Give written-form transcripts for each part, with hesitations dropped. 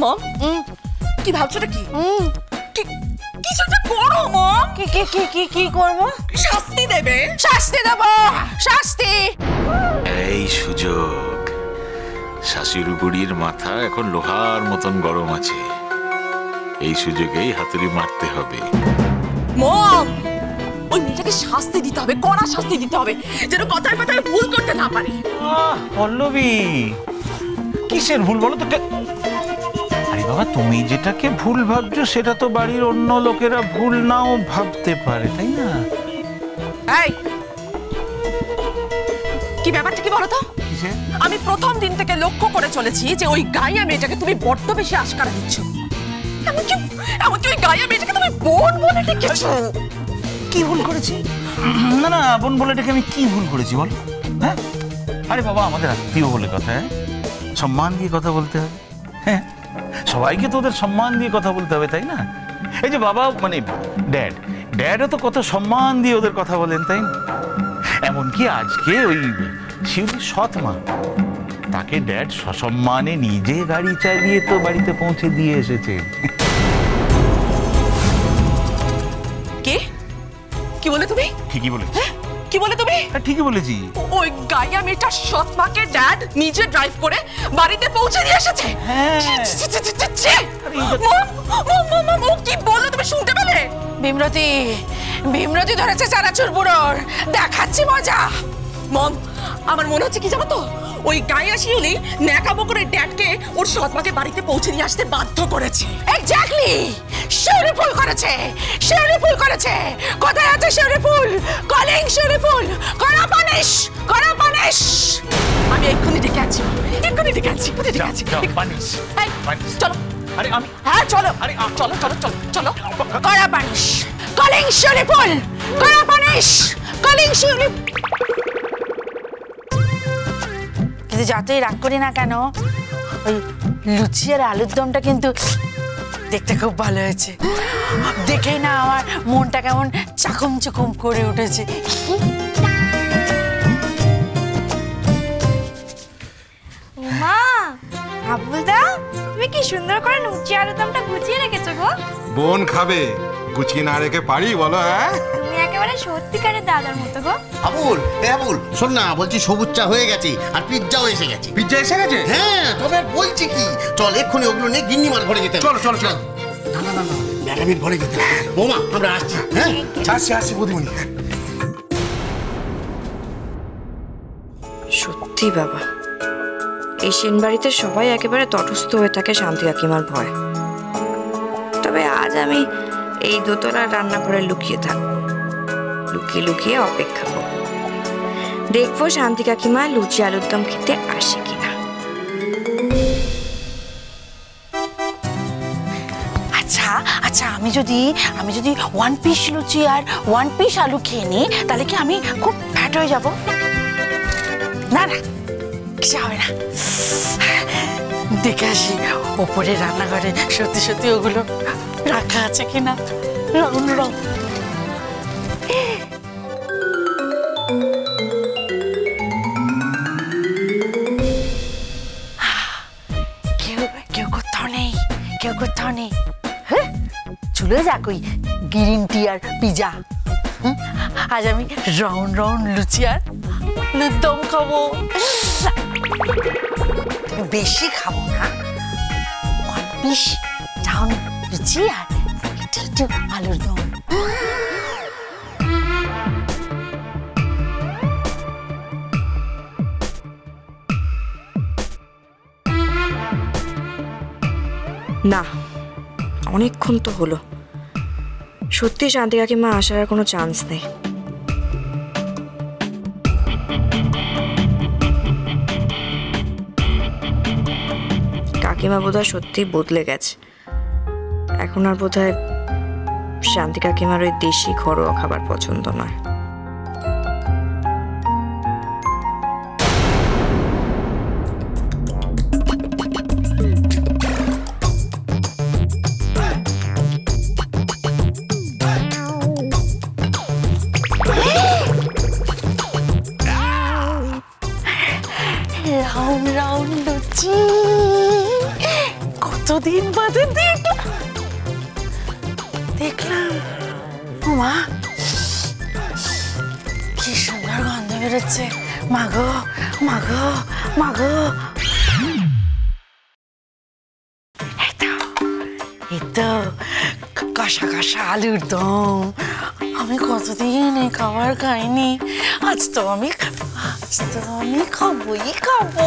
মম কি ভাবছোটা কি কিছু একটা করো মম। কি করবো? শাস্তি দেবে। শাস্তি দেবো, শাস্তি। এই সুযোগ, শাশুড়ি বুড়ির মাথা এখন লোহার মতন গরম আছে, এই সুযোগেই হাতুড়ি মারতে হবে। মম ওই মেয়েটাকে শাস্তি দিতে হবে, কড়া শাস্তি দিতে হবে, যেন কথায় কথায় ভুল করতে না পারে। পল্লবী, কিসের ভুল বলো তো? আরে বাবা, তুমি যেটাকে ভুল ভাবছো সেটা তো বাড়ির অন্য লোকেরা ভুল নাও ভাবতে পারে, তাই না? এই কি ব্যাপারটা কি বলো তো? আমি প্রথম দিন থেকে লক্ষ্য করে চলেছি যে ওই গাইয়া মেয়েটাকে তুমি বড্ড বেশি আশকারা দিচ্ছ। এমনকি ওই গাইয়া মেয়েটাকে তুমি বোন বলে ডেকেছো। কি ভুল করেছি? না না, বোন বলে ডেকে আমি কি ভুল করেছি বল? হ্যাঁ, আরে বাবা, আমাদের আত্মীয় বলে কথা, হ্যাঁ, সম্মান দিয়ে কথা বলতে হবে। হ্যাঁ, সবাইকে তো ওদের সম্মান দিয়ে কথা বলতে হবে, তাই না? এই যে বাবা মানে ড্যাডও তো কত সম্মান দিয়ে ওদের কথা বলেন, তাই না? এমনকি আজকে ওই শিউলির সৎ মা, তাকে ড্যাড সসম্মানে নিজে গাড়ি চালিয়ে তো বাড়িতে পৌঁছে দিয়ে এসেছে। কে? কি বলে তুমি? ঠিকই বলেছি। কি বলে তুমি? ঠিকই বলেছি। ওই গাইয়া মেয়েটার সৎ মাকে ড্যাড নিজে ড্রাইভ করে বাড়িতে পৌঁছে দিয়ে এসেছে। কি বললো তুমি শুনতে পেলে? ভীমরতি ধরেছে চানাচুর বুড়োর, দেখাচ্ছি মজা। মম, আমার মনে হচ্ছে কি জানো তো, ওই গাইয়া শিউলি ন্যাকা বকরে ড্যাডকে ওর সৎ মাকে বাড়িতে পৌঁছে দিয়ে আসতে বাধ্য করেছে। এক্স্যাক্টলি, শিউলি ফুল করেছে, শিউলি ফুল করেছে। কোথায় আছে শিউলি ফুল? কলিং শিউলি ফুল, কড়া পানিশ, কড়া পানিশ। আমি এক্ষুনি ডেকে আছি, এক্ষুনি ডেকে আছি, ডেকে আছি। পানিশ, চলো। আরে আমি, হ্যাঁ চলো, আরে চলো চলো চলো চলো। কড়া পানিশ, কলিং শিউলি ফুল, কড়া পানিশ, কলিং শিউলি। কিন্তু যতই রাগ করি না কেন, ওই লুচি আর আলুর দমটা কিন্তু দেখতে খুব ভালো হয়েছে। দেখেই না আমার মনটা কেমন চাকম চুকুম করে উঠেছে। মা, আবুলদা, তুমি কি সুন্দর করে লুচি আলুর দমটা গুছিয়ে রেখেছো গো। বোন খাবে, গুছিয়ে না রেখে পারি বলো? হ্যাঁ, তুমি একেবারে সত্যিকারের দাদার মতো গো। আবুল, আবুল শোন না, বলছি সবুজ চা হয়ে গেছে আর পিৎজাও এসে গেছে। পিৎজা এসে গেছে? হ্যাঁ, তবে বলছি কি, চল এক্ষুনি ওগুলো নিয়ে গিন্নিমার ঘরে যেতে হবে। চলো চলো চলো। না না না, ম্যাডামের ঘরে যেতে হবে। বৌমা, আমরা আসছি। হ্যাঁ, আসছি বুধিমণি। সত্যি বাবা, এই সেন বাড়িতে সবাই একেবারে তটস্থ হয়ে থাকে শান্তি কাকিমার ভয়। তবে আজ আমি এই দোতলার রান্নাঘরে লুকিয়ে থাকবো, লুকিয়ে লুকিয়ে অপেক্ষা করব, দেখবো শান্তি কাকিমা লুচি আলুর দম খেতে আসে কিনা। আচ্ছা আচ্ছা, আমি যদি 1 পিস লুচি আর 1 পিস আলু খেয়ে নিই, তাহলে কি আমি খুব ফ্যাট হয়ে যাব? না না, কিছু হবে না। দেখে আসি ওপরে রান্নাঘরে সত্যি সত্যি ওগুলো রাখা আছে কিনা। Round round. কেউ কোথাও নেই, কেউ কোথাও নেই। হ্যাঁ, চলে যাক ওই গ্রিন টি আর পিজা। আজ আমি রাউন্ড রাউন্ড লুচি আর আলুর দম খাবো। বেশি খাবো না, 1 পিস রাউন্ড লুচি আর একটু আলুর দম। না, অনেকক্ষণ তো হলো, সত্যি শান্তি কাকিমা আসার আর কোনো চান্স নেই। কাকিমা বোধহয় সত্যিই বদলে গেছে, এখন আর বোধহয় শান্তি কাকিমার ওই দেশি ঘরোয়া খাবার পছন্দ নয়। রাউন্ড রাউন্ড লুচি, কত কতদিন বাদে দেখলাম। মা কি সুন্দর গন্ধ বেরোচ্ছে। মাগো মাগো মাগো, এই তো কষা কষা আলুর দম। আমি কতদিন এই খাবার খাইনি। আজ তো আমি খাবোই খাবো।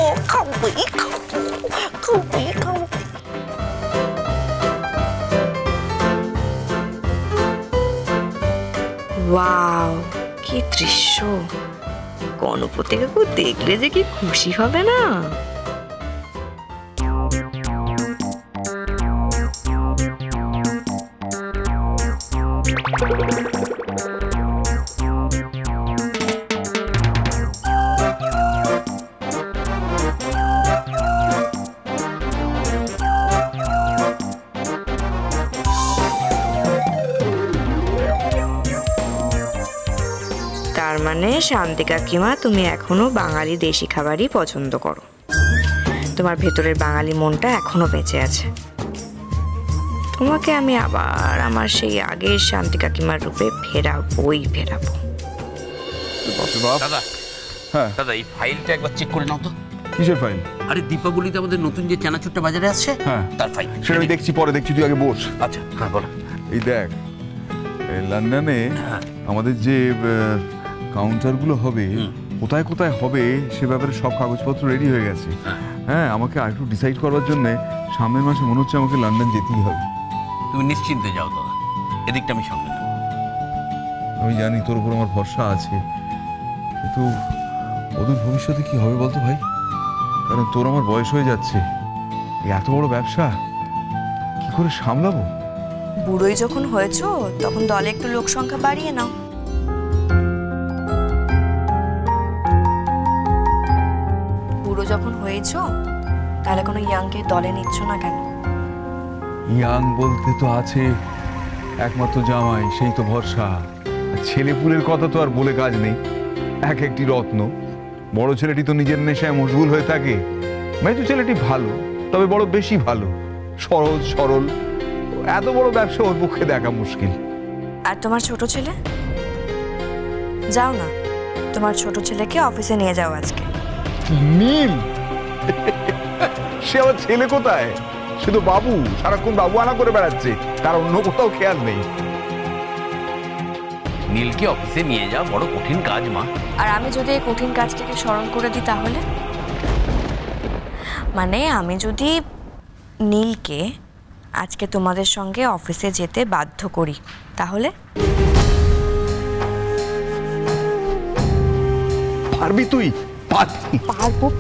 ওয়াও, কি দৃশ্য! গণপতি কাকু দেখলে যে কি খুশি হবে না। তার মানে শান্তি কাকিমা, তুমি এখনো বাঙালি দেশি খাবারই পছন্দ করো। তোমার ভেতরের বাঙালি মনটা এখনো বেঁচে আছে। তোমাকে আমি আবার আমার সেই আগের শান্তি কাকিমার রূপে ফেরাবো। দাদা, হ্যাঁ দাদা এই ফাইলটা একবার চেক করে নাও তো। কিসের ফাইল? আরে দীপাবলিতে আমাদের নতুন যে চানাচুরটা বাজারে আসছে, হ্যাঁ তার ফাইল। সেটা আমি দেখছি, পরে দেখছি, তুই আগে বস। আচ্ছা, হ্যাঁ বলো। এই দেখ, এই লন্ডনে আমাদের যে কাউন্টারগুলো হবে, কোথায় কোথায় হবে সে ব্যাপারে সব কাগজপত্র রেডি হয়ে গেছে। হ্যাঁ, আমাকে আরেকটু ডিসাইড করার জন্য সামনের মাসে মনে হচ্ছে আমাকে লন্ডন যেতেই হবে। তুমি নিশ্চিন্তে যাও দাদা, এদিকটা আমি সামনে নেব। আমি জানি তোর উপর আমার ভরসা আছে, কিন্তু ওদের ভবিষ্যতে কি হবে বলতো ভাই? কারণ তোর আমার বয়স হয়ে যাচ্ছে, এত বড় ব্যবসা কি করে সামলাবো? বুড়োই যখন হয়েছো তখন দলে একটু লোক সংখ্যা বাড়িয়ে নাও। বুড়ো যখন হয়েছো তাহলে কোনো ইয়াংকে দলে নিচ্ছ না কেন? ইয়াং বলতে তো আছে একমাত্র জামাই, সেই তো ভরসা। ছেলেপুলের কথা তো আর বলে কাজ নেই, এক একটি রত্ন। বড় ছেলেটি তো নিজের নেশায় মশগুল হয়ে থাকে, মেজো ছেলেটি ভালো, তবে বড় বেশি ভালো, সহজ সরল। এত বড় ব্যবসা ওর পক্ষে দেখা মুশকিল। আর তোমার ছোট ছেলে? যাও না, তোমার ছোট ছেলেকে অফিসে নিয়ে যাও আজকে। নীল? সে আমার ছেলে কোথায়? সে তো বাবু, সারাক্ষণ বাবু আনা করে বেড়াচ্ছে, তার অন্য কোথাও খেয়াল নেই। নীলকে অফিসে নিয়ে যাওয়া বড় কঠিন কাজ মা। আর আমি যদি এই কঠিন কাজটাকে স্মরণ করে দিই তাহলে? মানে আমি যদি নীলকে আজকে তোমাদের সঙ্গে অফিসে যেতে বাধ্য করি তাহলে? পারবি তুই?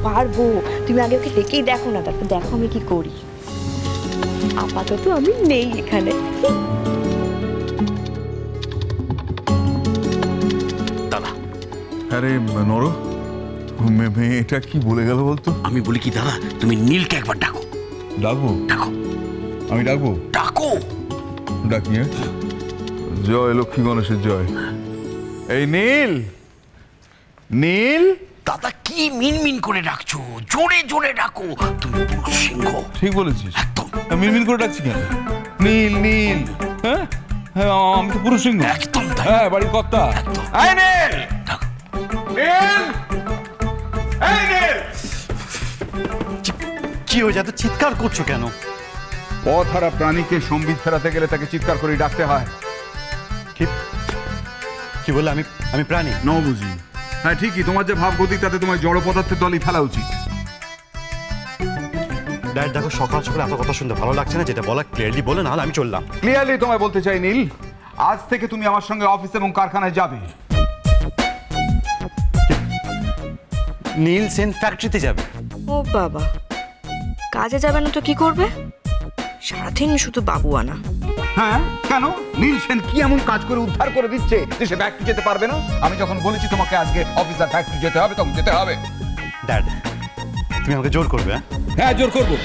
পারবো। তুমি আগে ওকে ডেকেই দেখো না, তারপর দেখো আমি কি করি। আপাতত আমি নেই এখানে। দাদা, আরে নরো, এটা কি বলে গেল বলতো? আমি বলি কি দাদা, তুমি নীলকে একবার ডাকো। ডাকবো? ডাকো। আমি ডাকবো? ডাকো। ডাকি? জয় লক্ষ্মী গণেশের জয়। এই নীল, নীল। দাদা কি মিনমিন করে ডাকছো? জোরে জোরে ডাকো, তুমি পুরুষ সিংহ। ঠিক বলেছিস, একদম। মিনমিন করে ডাকছি কেন? নীল নীল, হ্যাঁ হ্যাঁ, আমি তো পুরুষ সিংহ। একদম তাই। হ্যাঁ, বাড়ির কর্তা। এই নীল, নীল, এই নীল। কি হয়ে যায়, চিৎকার করছো কেন? পথ হারা প্রাণীকে সম্বিত ফেরাতে গেলে তাকে চিৎকার করে ডাকতে হয়। কি বললে? আমি প্রাণী ন বুঝি? হ্যাঁ ঠিকই, তোমার যে ভাবগতি তাতে তোমার জড় পদার্থের দলই ফেলা উচিত। ড্যাড দেখো, সকাল সকাল এত কথা শুনতে ভালো লাগছে না, যেটা বলা ক্লিয়ারলি বলে, নাহলে আমি চললাম। ক্লিয়ারলি তোমায় বলতে চাই নীল, আজ থেকে তুমি আমার সঙ্গে অফিস এবং কারখানায় যাবে। নীল সেন ফ্যাক্টরিতে যাবে? ও বাবা, কাজে যাবে না তো কি করবে? সারাদিন শুধু বাবু আনা। হ্যাঁ কেন? নীল সেন কি এমন কাজ করে উদ্ধার করে দিচ্ছে যে সে ফ্যাক্টরি যেতে পারবে না? আমি যখন বলেছি তোমাকে আজকে অফিস আর ফ্যাক্টরি যেতে হবে, তখন যেতে হবে। ড্যাড, তুমি আমাকে জোর করবে? হ্যাঁ জোর করবো।